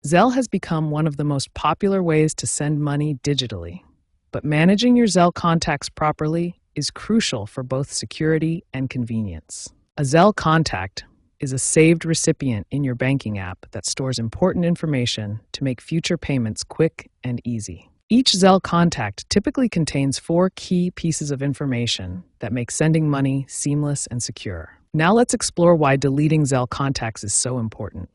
Zelle has become one of the most popular ways to send money digitally, but managing your Zelle contacts properly is crucial for both security and convenience. A Zelle contact is a saved recipient in your banking app that stores important information to make future payments quick and easy. Each Zelle contact typically contains 4 key pieces of information that make sending money seamless and secure. Now let's explore why deleting Zelle contacts is so important.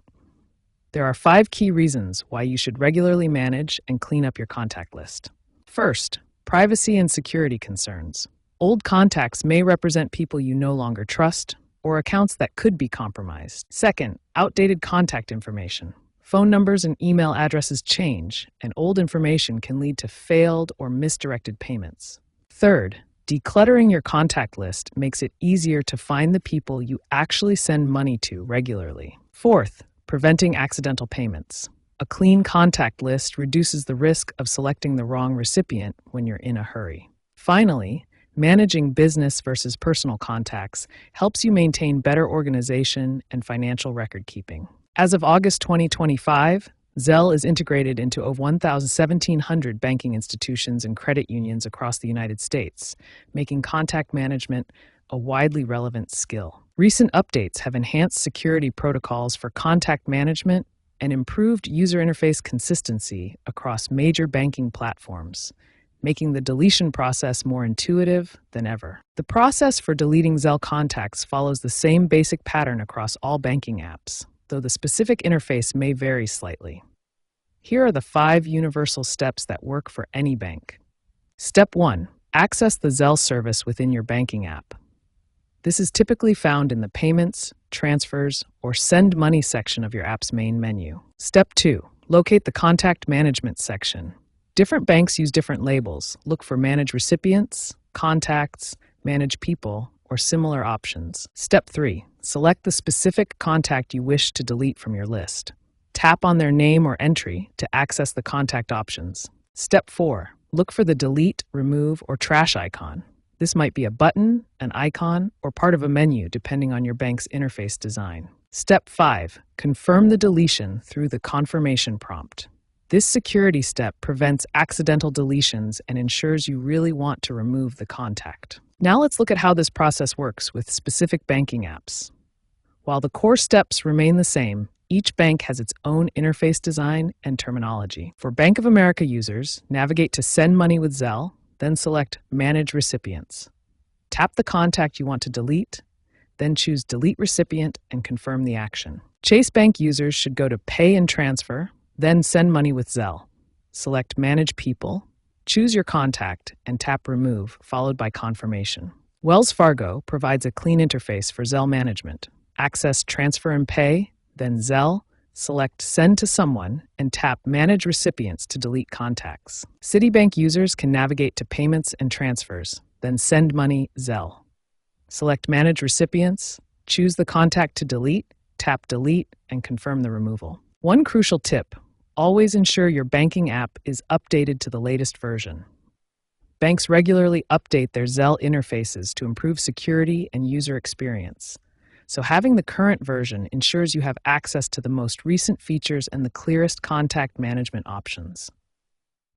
There are 5 key reasons why you should regularly manage and clean up your contact list. First, privacy and security concerns. Old contacts may represent people you no longer trust or accounts that could be compromised. Second, outdated contact information. Phone numbers and email addresses change, and old information can lead to failed or misdirected payments. Third, decluttering your contact list makes it easier to find the people you actually send money to regularly. Fourth, preventing accidental payments. A clean contact list reduces the risk of selecting the wrong recipient when you're in a hurry. Finally, managing business versus personal contacts helps you maintain better organization and financial record keeping. As of August 2025, Zelle is integrated into over 1,700 banking institutions and credit unions across the United States, making contact management a widely relevant skill. Recent updates have enhanced security protocols for contact management and improved user interface consistency across major banking platforms, making the deletion process more intuitive than ever. The process for deleting Zelle contacts follows the same basic pattern across all banking apps, though the specific interface may vary slightly. Here are the 5 universal steps that work for any bank. Step 1. Access the Zelle service within your banking app. This is typically found in the Payments, Transfers, or Send Money section of your app's main menu. Step 2. Locate the Contact Management section. Different banks use different labels. Look for Manage Recipients, Contacts, Manage People, or similar options. Step 3. Select the specific contact you wish to delete from your list. Tap on their name or entry to access the contact options. Step 4. Look for the Delete, Remove, or Trash icon. This might be a button, an icon, or part of a menu depending on your bank's interface design. Step 5. Confirm the deletion through the confirmation prompt. This security step prevents accidental deletions and ensures you really want to remove the contact. Now let's look at how this process works with specific banking apps. While the core steps remain the same, each bank has its own interface design and terminology. For Bank of America users, navigate to Send Money with Zelle, then select Manage Recipients. Tap the contact you want to delete, then choose Delete Recipient and confirm the action. Chase Bank users should go to Pay and Transfer, then Send Money with Zelle. Select Manage People, choose your contact, and tap Remove, followed by Confirmation. Wells Fargo provides a clean interface for Zelle management. Access Transfer and Pay, then Zelle, select Send to Someone, and tap Manage Recipients to delete contacts. Citibank users can navigate to Payments and Transfers, then Send Money Zelle. Select Manage Recipients, choose the contact to delete, tap Delete, and confirm the removal. One crucial tip: always ensure your banking app is updated to the latest version. Banks regularly update their Zelle interfaces to improve security and user experience. So having the current version ensures you have access to the most recent features and the clearest contact management options.